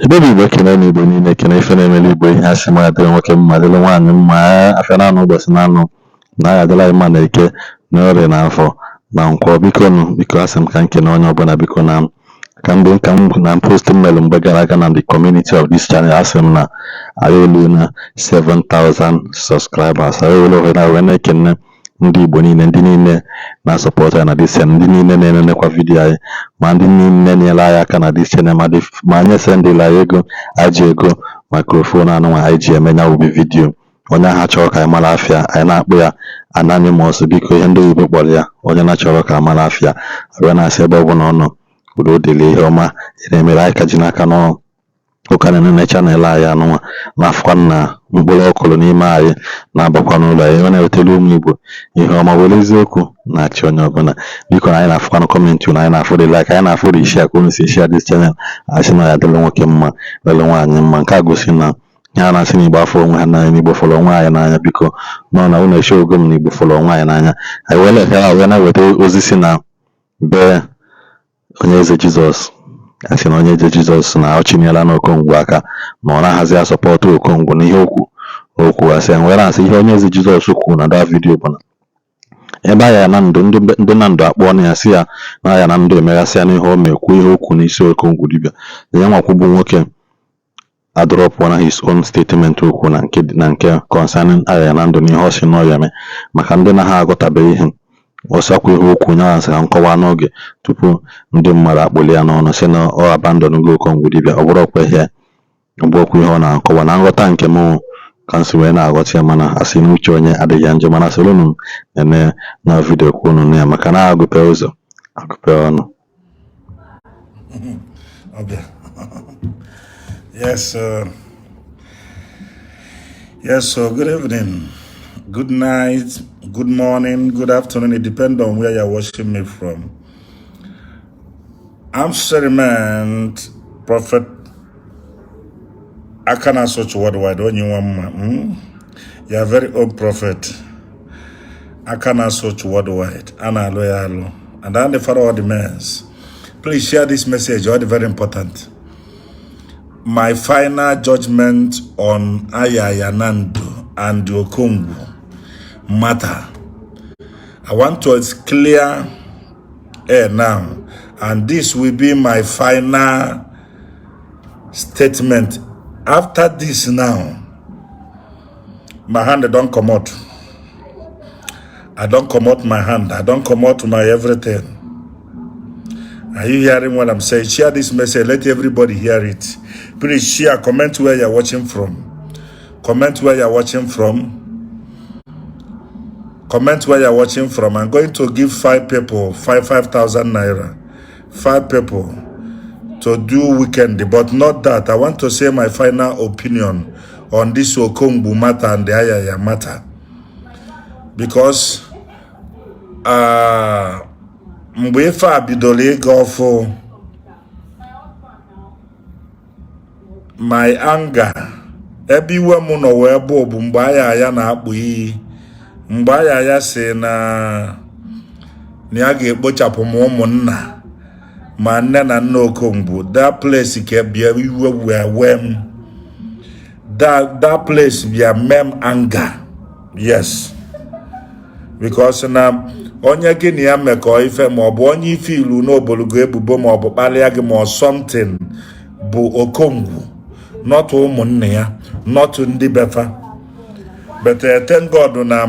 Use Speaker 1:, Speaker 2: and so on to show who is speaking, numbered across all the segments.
Speaker 1: Baby working any boni making a family boy has some other working mother one in my afternoon was nano. Now I like manake no renafo. Now Quabicon because I'm canking on your bonabiconam. Can be come and post melon bagaragan and the community of this channel as him now. I will 7,000 subscribers. I will when I can. Ndị Igbo niile ndị niile na-asọpọt anyị na dis channel, ndị niile na-enenekwa vidiyo anyị, ma ndị niile na-ele anyị aka na dis channel, ma anyị sendịla anyị ego, aji ego mikrofon anụnwa anyị ji eme nya ubi vidiyo. Onye ahụ chọrọ ka anyị mara afịa, anyị na-akpụ ya anonymous, biko ihe ndị oyibo kpọrọ ya onye na-achọrọ ka mara afịa abịa na-asị ebe ọ bụla ọ nọ udo dịrị ihe ọma na-emere anyị ka ji n'aka n'ọrụ ụka na chanel anyị anụnwa na-afụkwa na mkpụrụ ọkụrụ n'ime anyị na-abakwa n'ụlọ anyị ọ na-ewetara ụmụ Igbo ihe ọma were eziokwu na-achị onye ọbụla. Biko anyị na-afụkwa na kọmentị na anyị na-afụ like anyị na-afụ Isiagu unu si share this channel asị na ya dịrị nwoke mma dịrị nwaanyị mma. Nke a gosi na ha na-asị na Igbo afọ onwe ha n'anya, Igbo fọrọ onwe anyị n'anya. Biko nọ na unu eche ogo m na Igbo fọrọ onwe anyị n'anya. Anyị were ekele wee na-eweta ozi si na be Onye Eze Jizọs. Asị na Onye Eze Jizọs na ọ chinyela na Okongwu aka ma ọ na-ahazi asọpọtụ Okongwu n'ihe okwu asị nwere asị ihe Onye Eze Jizọs kwuru na da vidiyo bụ na ebe aya na ndụ ndị Nando akpọọ na ya si ya na aya na ndụ emeghasịa n'ihe o mekwu ihe okwu n'isi Okongwu Dibia na ya nwakwu bụ nwoke adrọpụ na his own statement okwu na nke concerning aya na ndụ n'ihe ọ sị na ọ ya eme maka ndị na ha aghọtabeghị ihe ọsakwa ihe okwu nyaasị ka nkọwa n'oge tupu ndị mmadụ akpụli ya n'ọnụ sị na ọ abandon Okongwu Dibia. Ọ bụrụ okwu ihe ọ na-akọwa na nghọta nke m ka nsi wee na-aghọta ya, mana asị na uche onye adịghị ya njọ, mana soro unu eme na vidiyo kwuo unu na ya maka na agụpe ụzọ agụpe ọnụ.
Speaker 2: Yes, so good evening, good night, good morning, good afternoon. It depends on where you're watching me from. I'm sorry, man, Prophet I cannot search worldwide. You're a very old prophet. I cannot search worldwide. Ana loyal. And I'm the father of the mess. Please share this message. It's very important. My final judgment on Ayaya, Nando and the Okongwu matter. I want to clear air now. And this will be my final statement. After this now, my hand don't come out. I don't come out my hand. I don't come out my everything. Are you hearing what I'm saying? Share this message. Let everybody hear it. Please share. Comment where you're watching from. Comment where you're watching from. Comment where you're watching from. I'm going to give 5 people 5,000 naira. 5 people to do weekend, but not that. I want to say my final opinion on this Okongwu matter and the Ayaya matter, because mgbe ife a bidoro ịga ọfụ, my anger ebe iwe mụ nọ wee bụ mgbe Ayaya na-akpụ iyi, mgbe Ayaya si na ya ga-ekpochapụ m ụmụnna ma nne na nna Okongwu. That place can be where that place be a mem anger. Yes, because na onye gị ya mekọ ife ma ọ bụ onye ife ilu n'obologo ebubo ma ọ bụ kpalịa gị ma ọ something bụ Okongwu, not ụmụnne ya, not ndị befa. But thank God na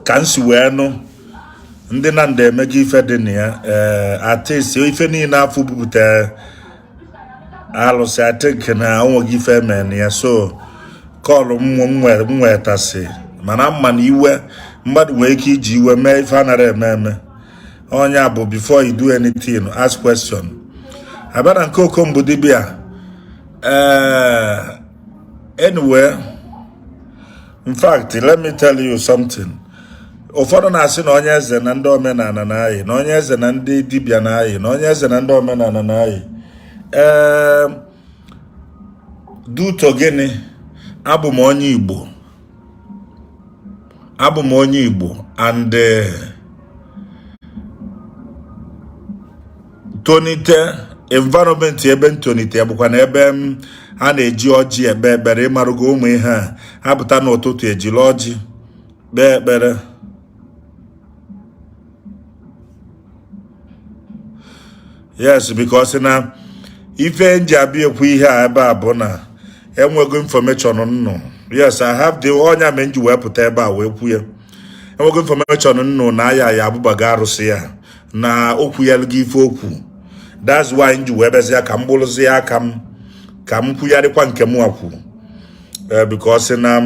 Speaker 2: ka nsi wee nụ ndị Nando emego ife dị na ya. Attire ife niile afọ bupụta alụsị, I think na onweghị ife eme na ya. So kọlụ m wetasị, mana mma na iwe mmadụ nwere ike iji iwe mee ife anara eme. Onye bụ before you do anything, ask question. Abịa nke Okongwu Dibia. Anyway, in fact, let me tell you something. Ụfọdụ na-asị na Onye Eze na ndị Omenala na-ayị, na Onye Eze na ndị Dibia na-ayị, na Onye Eze na ndị Omenala na-ayị. Duto gịnị? Abụ m onye Igbo. Abụ m onye Igbo, and tonite environment ebe ntonite bụkwa na ebe a na-eji ọjị ekpe ekpere ịmarụgo ụmụ ihe a ha pụta n'ụtụtụ ejiri ọjị kpee ekpere. Yes, because na ife nji abịa ekwu ihe a ebe a bụ na enwego information nnụ. Yes, I have the onya me nji wee pụta ebe a wee kwu ya. Enwego information nnụ na Ayaya abụbaga arụsị ya na okwu ya lụgo ife okwu. That's why nji wee bezia ka m bụrụzi ya ka m kwugharịkwa nke m akwu. Because na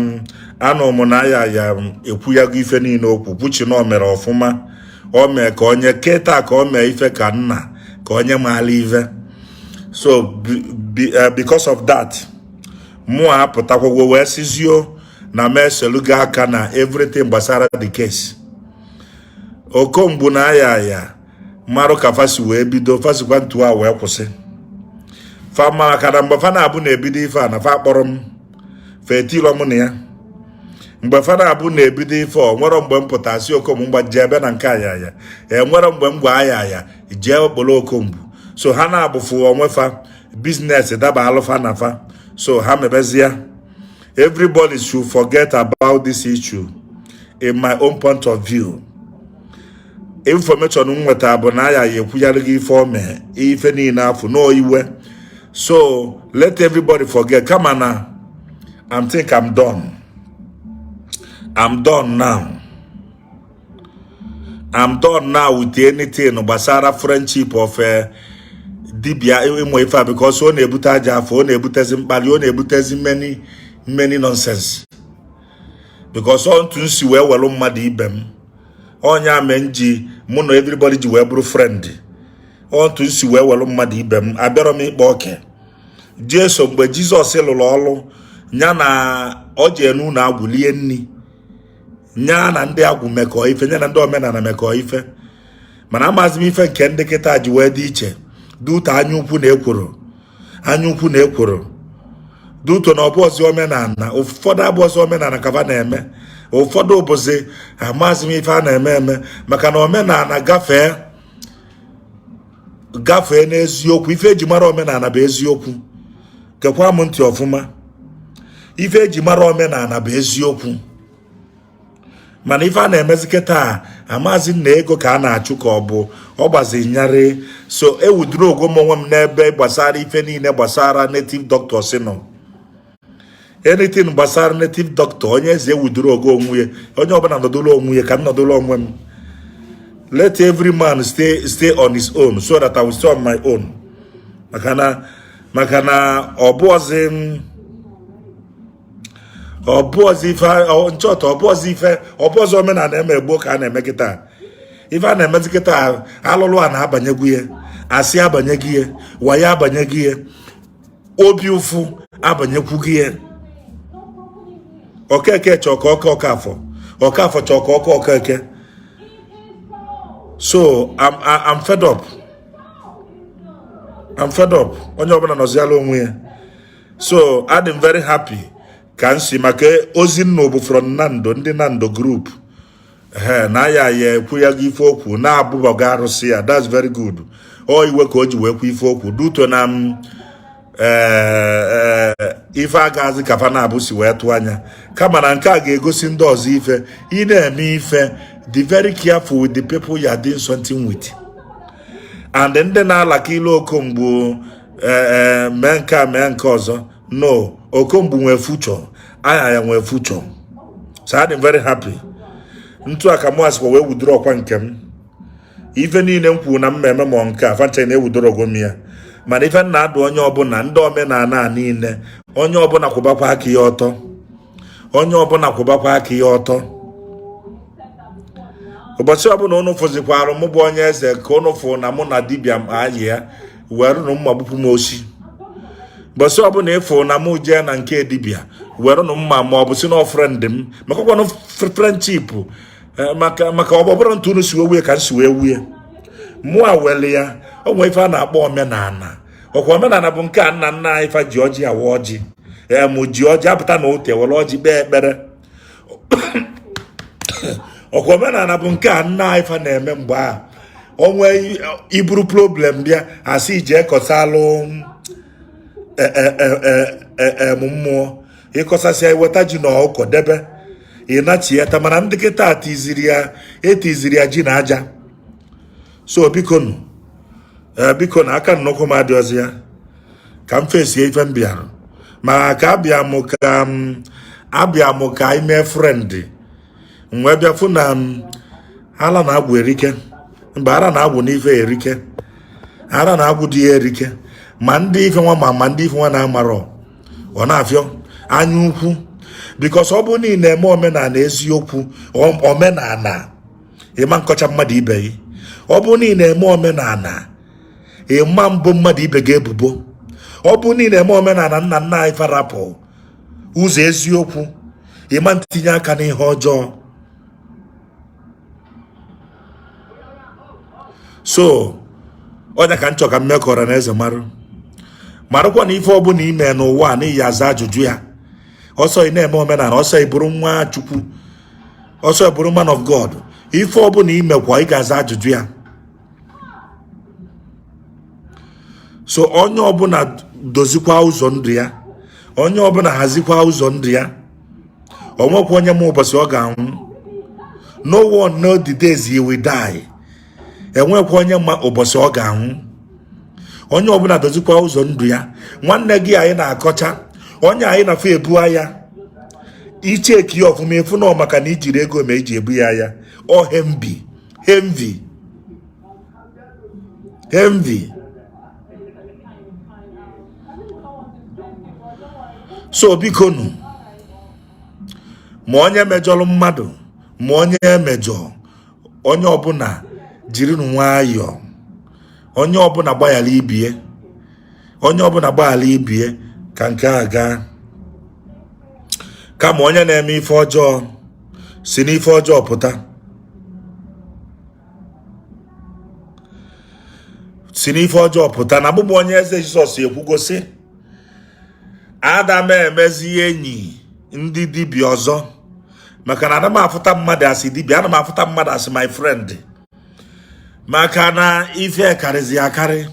Speaker 2: anụ m na Ayaya ekwuyago ife niile okwu kwuchi na o mere ọfụma. O mee ka onye keta ka o mee ife ka nna ka onye maala ife. So because of that, mụ apụtakwagwo wee sizio na meseluga aka na everything gbasara the case. Okongwu na Ayaya marụ ka fasi wee bido fasikwa ntu a wee kwụsị. Fama aka na mgbe fa na-abụ na-ebido ife a na fa kpọrọ m fetilo m na ya. Mgbe fa na-abụ na-ebido ife ọ nwere mgbe m pụta si Okongwu mgbaji ebe na nke Ayaya. Nwere mgbe m gwa Ayaya jee okporo Okongwu. So ha na-abụfu onwe fa business daba alụfa na fa. So ha mebezia. Everybody should forget about this issue in my own point of view. Information nweta bụ na Ayaya ekwuyarịghị ife ome ife niile afọ no iwe. So let everybody forget. Come on now. I'm done. I'm done now. I'm done now with anything gbasara friendship of Dibia ịmụ ife a because ọ na-ebute aja afọ, ọ na-ebutezi mkpali, ọ na-ebutezi many nonsense. Because ọ ntụ nsi wee welu mmadụ ibe m. Onya menji mụ na everybody ji wee bụrụ friend. Ọ ntụ nsi wee welu mmadụ ibe m. Abịarọ m ịkpa oke. Jesu mgbe Jizọs lụrụ ọlụ nya na ọ jee n'ụlọ agwụ lie nni. Nya na ndị agwụ mekọọ ife, nya na ndị omenala mekọọ ife. Mana amazi m ife nke ndị kịta ji wee dị iche. Duto anya ukwu na ekworo. Duto na ọbụọzi omenala. Ụfọdụ abụọzi omenala ka fa na-eme. Ụfọdụ ụbọchị amazi m ife a na-eme maka na omenala gafee n'eziokwu. Ife eji mara omenala bụ eziokwu. Gekwa m ntị ọfụma. Ife eji mara omenala bụ eziokwu. Mana ife a na-emezi kịta amazi na ego ka a na-achụ ka ọ bụ ọ gbazi nyarị. So ewuduru ogwo m onwe m n'ebe gbasara ife niile gbasara native doctors nọ. Anything gbasara native doctor onye eze ewuduru ogo onwe ya. Onye ọbụla nọdụrụ onwe ya ka m nọdụrụ onwe m. Let every man stay on his own so that I will stay on my own. Maka na ọbụọzi omenala eme egbo ka a na-eme kịta. Ife a na-emezi kịta alụlụ a na-abanyegwu ya, asị abanyegwu ya, waya abanyegwu ya, obi ụfụ abanyegwu ya. Okeke chọọ ka ọkafọ chọọ ka okeke. So I'm fed up. Onye ọbụla nọziala onwe ya. So I'm very happy ka nsi maka ozi nno bụ from Nando, ndị Nando group. Na Ayaya ekwuyago ife okwu na-abụbaga arụsị ya. That's very good. O iwe ka o ji wee kwu ife okwu duto na ife agazi ka fa na-abụ si wee tụ anya. Kama na nke a ga-egosi ndị ọzọ ife. Ị na-eme ife, be very careful with the people you are doing something with. And ndị na-alaka ilu Okongwu mee nke ọzọ. No, Okongwu nwee future, Ayaya nwee future. So I'm very happy. Ntu aka mụ asịkwa wee wudoro ọkwa nke m. Ife niile m kwuru na mmemme ma nke a fancha na-ewudoro ogom ya. Mana ife na-adụ onye ọbụla ndị omenala niile, onye ọbụla kwụbakwa aka ya ọtọ. Ụbọchị ọbụla unu fụzikwara mụ bụ Onye Eze ka unu fụ na mụ na Dibia And Ayaya were nụ mma gbupụ m osi. Ụbọchị ọbụla ịfụ na mụ jee na nke Dibia were nụ mma ma ọ bụ si na friend m maka ọkwanụ friendship maka ọbụbụrụ ntụ unu si wee wuye ka nsi wee wuye. Mụ a wele ya o nwee ife a na-akpọ omenala. Ọkwa omenala bụ nke a nna anyị fa ji ọjị awa ọjị. Mụ ji ọjị apụta na ote were ọjị kpee ekpere. Ọkwa omenala bụ nke a nna anyị fa na-eme mgbe a onwe iburu problem bịa asị ije kọsalụ mmụọ ịkọsasịa iweta ji na ọkụkọ debe ịnachieta mana ndị kịta etiziri ya ji na aja. So biko na aka nnukwu m adịọzi ya ka m fesie ife m bịara ma ka abịa m ka ime friend wee bịa fụ na ala na-agwụ erike mgbe ara na-agwụ n'ife erike ara na-agwụ dị ya erike ma ndị ife nwa ma ndị ife nwa na-amarọ ọ na-afịọ anya ukwu bikos ọ bụ niile eme omenala eziokwu omenala ịma nkọcha mmadụ ibe gị ọ bụ niile eme omenala ịma mbụ mmadụ ibe gị ebubo ọ bụ niile eme omenala nna nna anyị farapụ ụzọ eziokwu ịma ntinye aka n'ihe ọjọọ. So onye ka nchọ ka mmekọrọ na eze marụkwa na ife ọbụla ime n'ụwa n'ihi aza ajụjụ ya ọsọ ị na-eme omenala ọsọ ịbụrụ nwa Chukwu ọsọ ịbụrụ man of God ife ọbụla imekwa ị ga-aza ajụjụ ya. So onye ọbụla dozikwa ụzọ ndụ ya onye ọbụla hazikwa ụzọ ndụ ya onwekwa onye ma ụbọchị ọ ga-anwụ. No one know the days he will die. Enwekwa onye ma ụbọchị ọ ga-anwụ. Onye ọbụla dozikwa ụzọ ndụ ya. Nwanne gị anyị na-akọcha onye anyị na-afụ ebu aya icheki ya ọfụma efu na maka na ijiri ego ma eji ebu ya aya ọ envy. So bikonu ma onye mejọrọ mmadụ ma onye emejọ onye ọbụla jiri nwayọọ onye ọbụla gbaghara ibie ka nke a gaa kama onye na-eme ife ọjọọ si n'ife ọjọọ pụta na abụbụ onye eze Jizọs ekwugosi Adam emezi enyi ndị dibịa ọzọ maka na adam afụta mmadụ asị dibịa ana m afụta mmadụ asị my friend maka na ife karịzi akarị.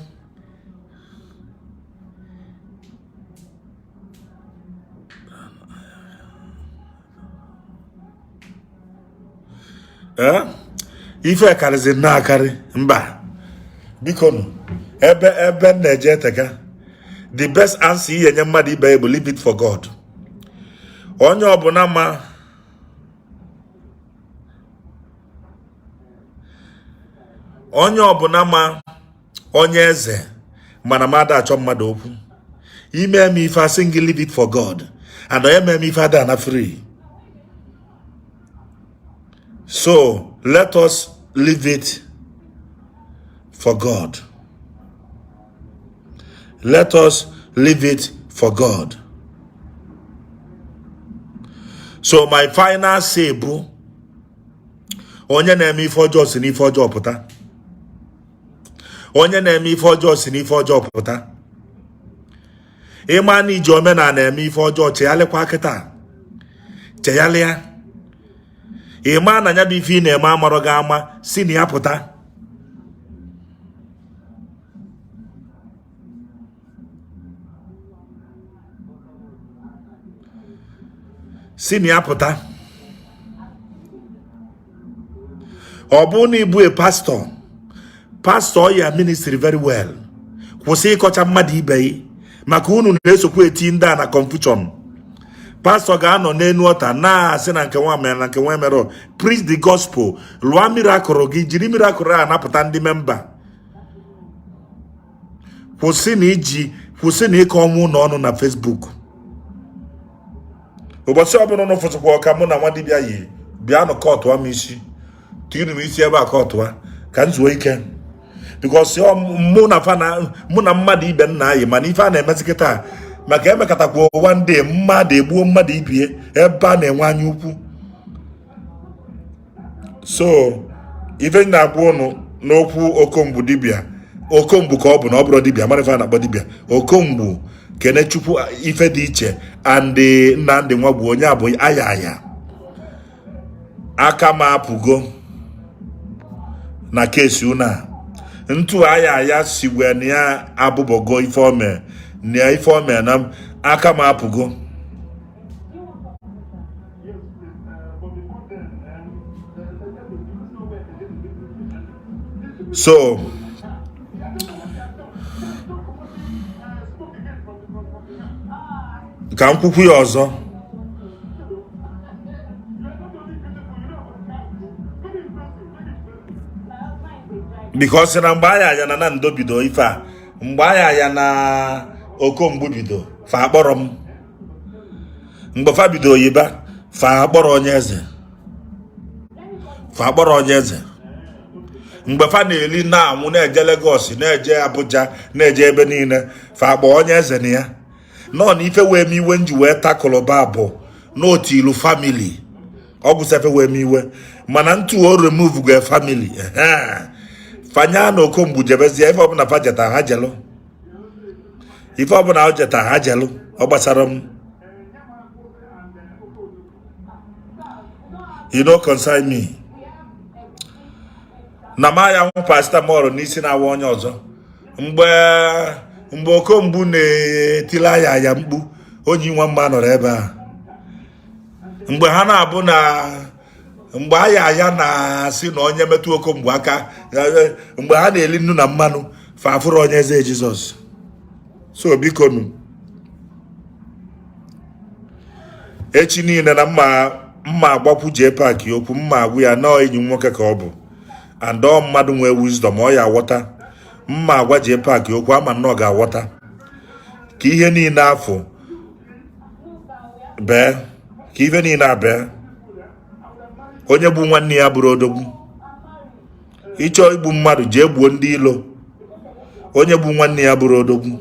Speaker 2: Ife karịzi na-akarị mba bikonu ebe na-eje eteka the best answer ihe nye mmadụ ibe bụ leave it for God. Onye ọbụla ma onye eze mana mmadụ achọ mmadụ okwu ime eme ife asị gị leave it for God and onye eme ife ada na free. So let us leave it for God. Let us leave it for God. So my final say bụ onye na-eme ife ọjọọ si n'ife ọjọọ pụta. Onye na-eme ife ọjọọ si n'ife ọjọọ pụta. Ịma na iji omenala eme ife ọjọọ cheyalịkwa kịta cheyalịa. Ịma na ya bụ ife ị na-eme amarọ gị ama si na ya pụta. Si na ya pụta. Ọ bụ na ịbụ a pastor ya ministry very well. Kwụsị ịkọcha mmadụ ibe gị maka unu na-esokwa eti ndị a na confusion. Pastor ga-anọ n'enu ọta na-asị na nke nwa mere na nke nwa mere preach the gospel lụọ miracle gị jiri miracle a napụta ndị memba. Kwụsị na ịkọ ọnwụ n'ọnụ na Facebook. Ụbọchị ọbụla n'ụfọdụ ọka mụ na nwa dibịa yi bịa nụ kọtụ m isi tiri m isi ebe a kọtụ ka m zuo ike because mụ na mmadụ ibe nna anyị mana ife a na-emezi kịta maka emekatakwa ụwa ndị mmadụ egbuo mmadụ ibie ebe a na-enwe anya ukwu. So ife na-agwa ụnụ n'okwu Okongwu Dibia Okongwu ka ọ bụ na ọ bụrụ dibịa mara ife a na-akpọ dibịa Okongwu Kenechukwu ife dị iche and Nnamdi Nwagwu onye abụ Ayaya aka m apụgo na kesi una ntu Ayaya siwe na ya abụbogo ife ome na ife ome na aka m apụgo. So ka m kwukwu ya ọzọ. Because na mgbe Ayaya na Nando bido ife a, mgbe Ayaya na Okongwu bido fa akpọrọ m, mgbe fa bido yiba fa akpọrọ Onye Eze, fa akpọrọ Onye Eze. Mgbe fa na-eli na-anwụ na-eje Lagos na-eje Abuja na-eje ebe niile fa akpọ Onye Eze na ya nọ na ife wee m iwe nji wee takụlụba bụ n'otu ilu family ọ bụ sefe wee m iwe mana ntu o remove go family fanya na Okongwu jebezie ife ọbụla fa jeta ha jelu, ife ọbụla o jeta ha jelu ọ gbasara m, you know concern me. Na maya nwu paracetamol n'isi na-awa onye ọzọ mgbe Okongwu na-etili Ayaya mkpu onye nwa mma nọrọ ebe a mgbe ha na-abụ na mgbe Ayaya na-asị na onye metụ Okongwu aka mgbe ha na-eli nnu na mmanụ fafụrụ Onye Eze Jizọs. So biko nu echi niile na mma agbapụ jee paaki okwu mma agwụ ya na enyi nwoke ka ọ bụ and all mmadụ nwee wisdom ọ ya aghọta mma agwa jee paaki okwu ama nnọọ ga-aghọta ka ihe niile afọ bee ka ife niile abee onye bụ nwanne ya bụrụ odogwu ịchọ igbu mmadụ jee gbuo ndị ilo onye bụ nwanne ya bụrụ odogwu.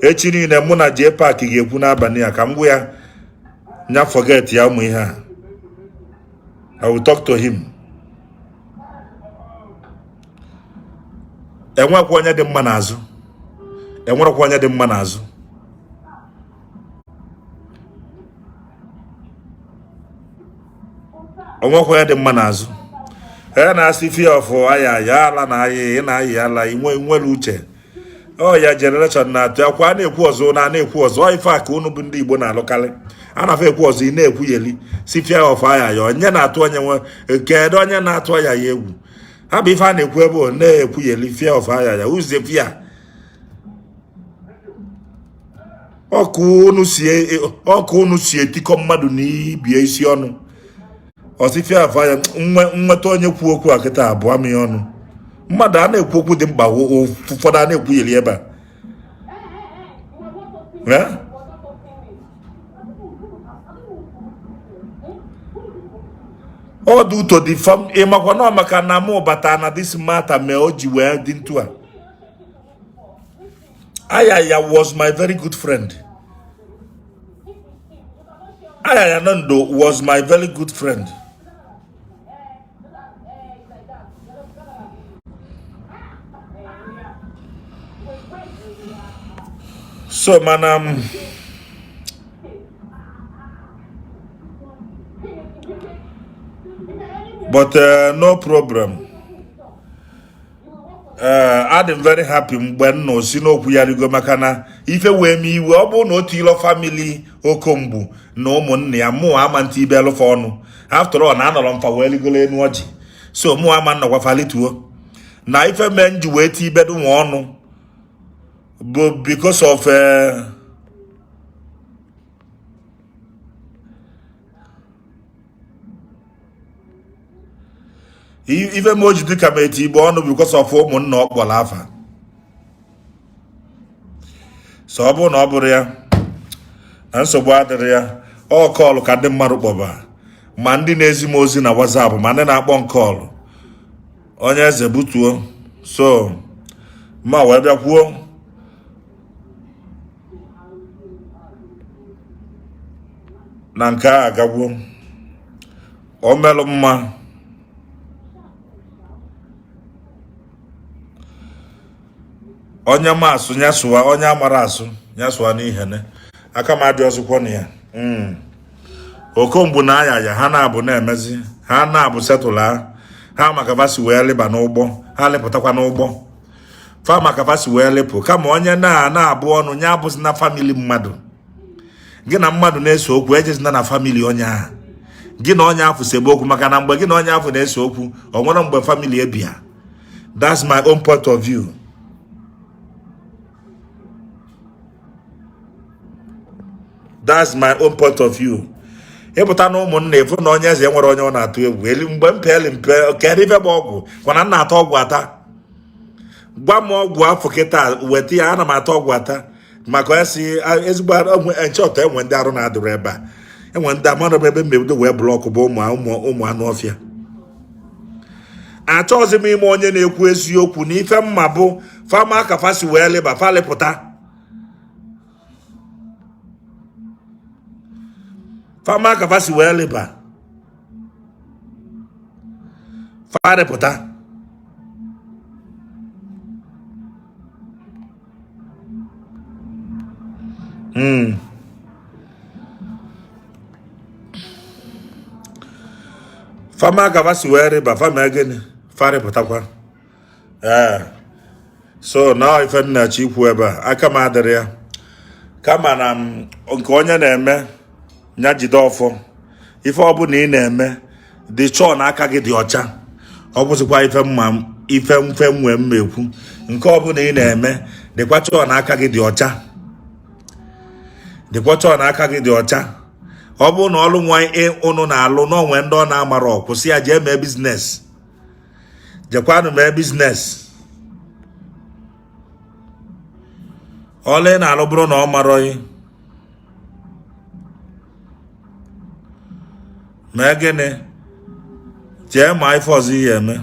Speaker 2: Echi niile mụ na jee paaki ga-ekwu n'abalị ya ka m gwa ya nya forget ya ụmụ ihe a. I will talk to him. Enwekwa onye dị mma n'azụ, enwerekwa onye dị mma n'azụ. Onwekwa onye dị mma n'azụ. Na-asị fear of Ayaya ala na aya na-ayị ala nwere uche. Ya generation na-atụ akwa na-ekwu ọzọ na-ekwu ọzọ ife a ka unu bụ ndị Igbo na-alụkarị a na-afọ ekwu ọzọ ị na-ekwu yeli si fear of Ayaya onye na-atụ onye nwe kedu onye na-atụ Ayaya egwu ha bụ ife a na-ekwu ebe ọ na-ekwu yeli fear of Ayaya uze fear ọkụ unu si etikọ mmadụ n'ibie isi ọnụ ọsị fear of Ayaya nweta onye kwu okwu a kịta abụọ m ya ọnụ mmadụ a na-ekwu okwu dị mkpa ụfọdụ a na-ekwu yeli ebe a ọ dị ụtọ dị fam ịmakwa na maka na mụ bata na this matter mee o ji wee dị ntu a. Ayaya was my very good friend. Ayaya Nando was my very good friend. So man, but no problem. I'm very happy when no si n'okwu ya rigo maka na ife wee m iwe ọ bụ na otu ilo family Okongwu na ụmụnne ya mụ ama ntị ibe alụfa ọnụ after all na anọrọ mfa wee rigolo enu ọjị so mụ ama nnọkwa falituo na ife mee nji wee ti ibedu nwa ọnụ bụ because of ife moji dịka ma eti Igbo ọnụ because of ụmụnna ọkpọrọ afa so ọ bụrụ na ọ bụrụ ya na nsogbu adịrị ya ọ kọlụ ka ndị mmadụ kpọba ma ndị na-ezi m ozi na WhatsApp ma ndị na-akpọ nkọlụ Onye Eze butuo so ma wee bịa kwuo na nke a agagwo o melụ mma onye ma asụ nyasụwa onye amara asụ nyasụwa n'ihene aka m adị ọzọkwa na ya Okongwu na Ayaya ha na-abụ na-emezi ha na-abụ setụla ha maka vasi wee leba n'ụgbọ ha lepụtakwa n'ụgbọ fa maka vasi wee lepụ kama onye na-abụ ọnụ nya abụzi na famili mmadụ gị na mmadụ na-ese okwu ejezina na famili onye ahụ gị na onye afụ sebe okwu maka na mgbe gị na onye afụ na-ese okwu ọ nwere mgbe famili ebia. That's my own point of view. That's my own point of view. Ịpụta na ụmụnna efu na onye eze nwere onye ọ na-atụ egwu elu mgbe mpe kedụ ife bụ ọgwụ kwana nna ata ọgwụ ata gwa m ọgwụ afọ kịta weta ya ana m ata ọgwụ ata maka ya si ezigbo nchọta enwe ndị arụ na-adụrụ ebe a enwe ndị amadụ ebe mmebido wee blọkụ bụ ụmụ anụ ọfịa. Achọghịzi m ime onye na-ekwu eziokwu na ife mma bụ fama ka fasi wee leba falịpụta fama ka fasi wee leba falịpụta fama ka fasi wee leba fama gịnị farịpụtakwa so na ife nna chi ikwu ebe a aka m adịrị ya kama na nke onye na-eme nya jide ọfọ ife ọbụla ị na-eme dị chọọ na aka gị dị ọcha ọ bụzikwa ife mfe nwe mmekwu nke ọbụla ị na-eme dịkwa chọọ na aka gị dị ọcha dị ọcha ọ bụrụ na ọlụ nwa ụnụ na-alụ n'onwe ndị ọ na-amara ọkwụsị ya jee mee biznes jekwanụ mee biznes ọla ị na-alụ bụrụ na ọ marọghị mee gịnị jee ma ife ọzọ ihe eme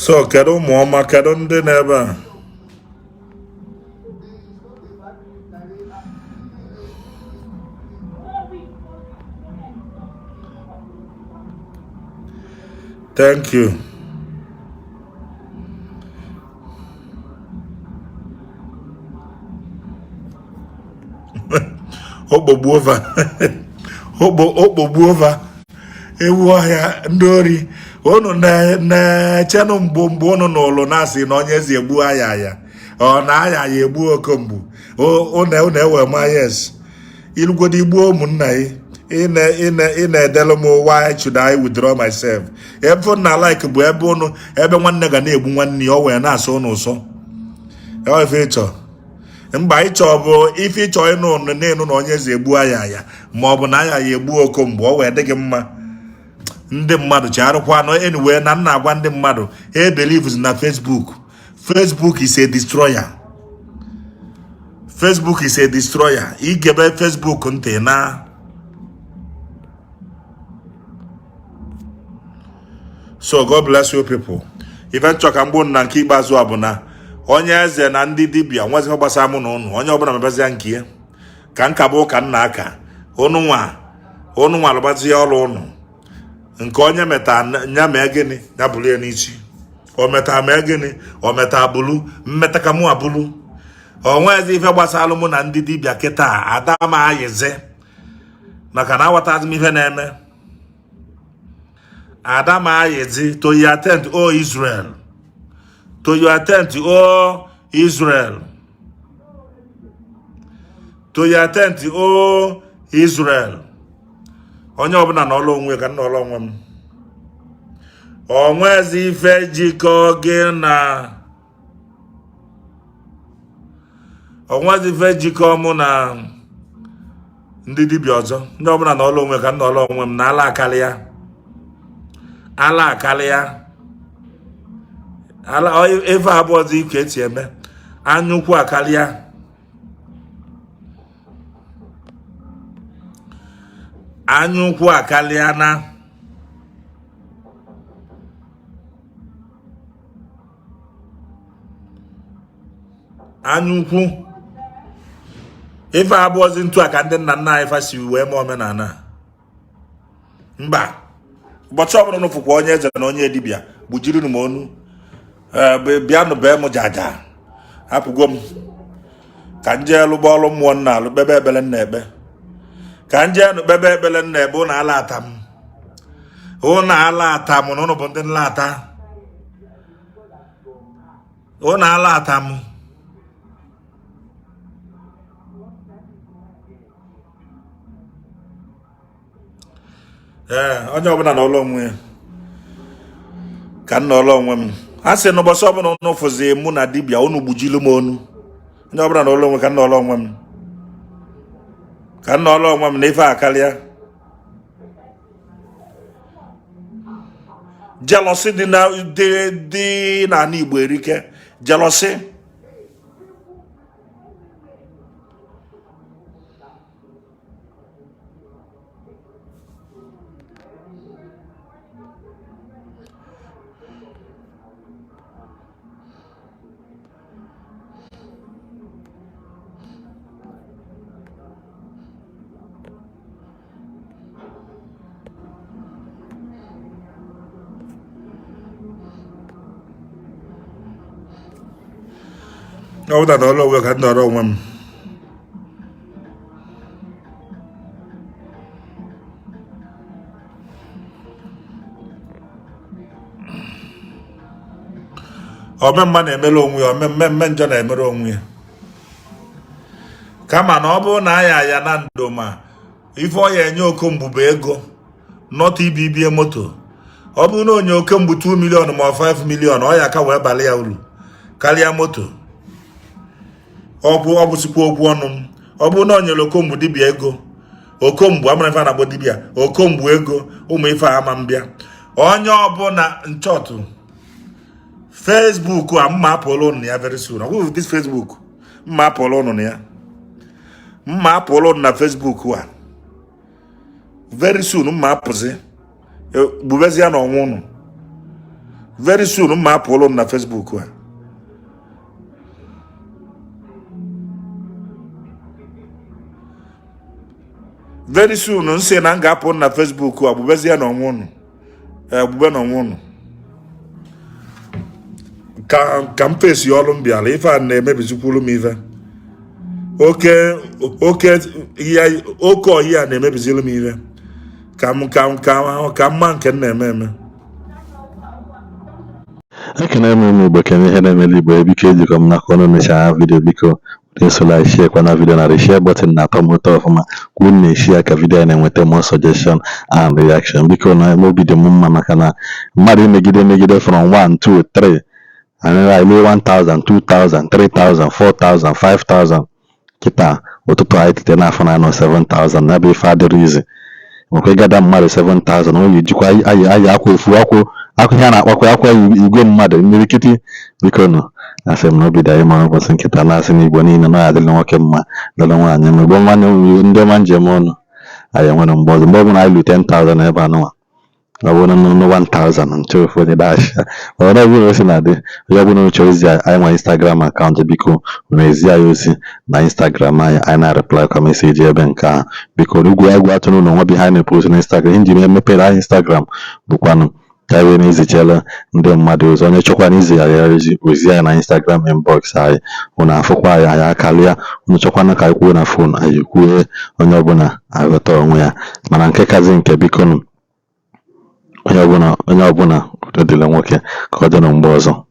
Speaker 2: so kedu ụmụ ọma kedu ndị n'ebe a thank you okpogbuova ewu ọhịa ndị ori unu na-echenụ mgbe unu n'ụlọ na-asị na onye ezi egbu ayaya ọ na ayaya egbu okomgbu unu ewe mayes ilugodo igbuo ụmụnna ị na-edelu m why should I withdraw myself ebe na like bụ ebe nwanne ga na-egbu nwanne ya o wee na-asọ unu ụsọ ife ịchọ mgbe ịchọ bụ ife ịchọ ịnụ na onye ezi egbu ayaya ma ọ bụ na ayaya egbu okomgbu o wee dị gị mma ndị mmadụ chegharịkwa anụ anyway na nna agwa ndị mmadụ he believes na Facebook is a destroyer igebe Facebook ntị na so God bless you people. Ife nchọka mgbu na nke ikpeazụ a bụ na onye eze na ndị dibia nwezife gbasara mụ na ụnụ onye ọbụla mebezia nke ya ka nka bụ ụka nna aka ụnụ nwa alụbazi ọrụ ụnụ nke onye meta nya mee gịnị ya bụrụ ya n'isi o meta mee gịnị o meta bụrụ mmeta ka mụ abụrụ onwezi ife gbasara mụ na ndị dibia kịta ada m ayize maka na aghọtazi m ife na-eme ada m ayizi to your attent o Israel to your attent o Israel to your attent o Israel onye ọbụla n'ọlụ onwe ka n'ọlụ onwe m onwezi ife jikọ gị na onwezi ife jikọ mụ na ndị dibịa ọzọ ndị ọbụla n'ọlụ onwe ka n'ọlụ onwe m na ala akarịa ala ife abụọ dị ike eti eme anyụkwu akarịa anyụkwu akarịa na anyụkwu ife abụọzi ntu a ka ndị nna nna anyị fasi wee mee omenala mba ụbọchị ọbụla n'ụfụkwa onye eze na onye dibịa gbujiri m onu bịanụ bee m jaja hapụgo m ka nje lụgba ọrụ mmụọ nna alụ kpebe ekpere nna ekpe ka nje nụ kpebe ekpere nna ebe ụnụ ala ata m ụnụ ala ata m na ụnụ bụ ndị nlata ụnụ ala ata m onye ọbụla na ụlọ onwe ya ka nna ụlọ onwe m a sị n'ụbọchị ọbụla ụnụ fụzi mụ na dibịa ụnụ gbujilu m onu onye ọbụla na ụlọ onwe ka nna ụlọ onwe m ka nna ụlọ onwe m na ife akarịa jealousy dị n'ala Igbo erike jealousy ọ bụla na ụlọ onwe ka nọrọ onwe m omemma na-emere onwe ya omemme njọ na-emere onwe ya kama na ọ bụrụ na aya na ndụ ma ife ọ ya enye Okongwu bụ ego not ibibie moto ọ bụrụ na onye Okongwu 2 million ma 5 million ọ ya ka wee balị ya uru karịa moto ọ bụsikwa okwu ọnụ m ọ bụrụ na o nyere Okongwu dibịa ego Okongwu amara ife na-agba dibịa Okongwu ego ụmụ ife ama mbịa onye ọbụla nchọtụ Facebook a mma apụlụ ụnụ ya very soon ọgwụ this Facebook mma apụlụ ụnụ ya mma apụlụ ụnụ na Facebook a very soon mma apụzi gbubezi ya na ọnwụ ụnụ very soon mma apụlụ ụnụ na Facebook a very soon nsị na m ga-apụ na Facebook a gbubezi ya na ọnwụ ụnụ gbube na ọnwụ ụnụ ka m fesi ọrụ m bịara ife a na-emebizikwuru m ife oke oyi a na-emebiziri m ife ka mma nke m na-eme eme
Speaker 1: ekene m ụmụ Igbo kene ihe na-emeli Igbo biko ejikọ m n'aka ọnụ mechaa vidio biko esola share kwa na vidio na share button na-atọ m ụtọ ọfụma ka unu na-eshi ya ka vidio anyị na-enweta more suggestion and reaction biko na obi dị m mma maka na mmadụ emegide from 1 2 3 and I lay 1,000 2,000 3,000 4,000 5,000 kịta ụtụtụ anyị tete n'afọ na anọ 7,000 na bụ ife adịrị izi nwekwa ịgada mmadụ 7,000 onye jikwa ayi akwa ofu akwa ihe a na-akpakwa akwa igwe mmadụ imirikiti biko nụ asị m na obi dị anyị ma ụbọchị nkịta na-asị na Igbo niile na ya adịrị nwoke mma dịrị nwaanyị ma Igbo nwanne ndị ọma njem ọnụ anyị nwere mgbe ọbụla anyị lu 10,000 ebe anụnwa ọ bụrụ na 1,000 nche ofu onye dashi ọrụ ọbụla osi na-adị onye ọbụla chọrọ ozi anyị nwe Instagram akaụntụ biko ezi anyị ozi na Instagram anyị na-reply ka meseji ebe nke ahụ biko egwu atụ n'ụlọ nwa bi ha na-epost na Instagram ihe nji mepere anyị Instagram bụkwanụ ka anyị na-ezichela ndị mmadụ ozi onye chọkwa na izigharị ozi anyị na Instagram inbox anyị ụnụ afụkwa anyị akarịa ụnụ chọkwana ka anyị kwuo na fon anyị kwuo onye ọbụla aghọta onwe ya mana nke kazi nke biko onye ọbụla udo dịrị nwoke ka ọ dị na mgbe ọzọ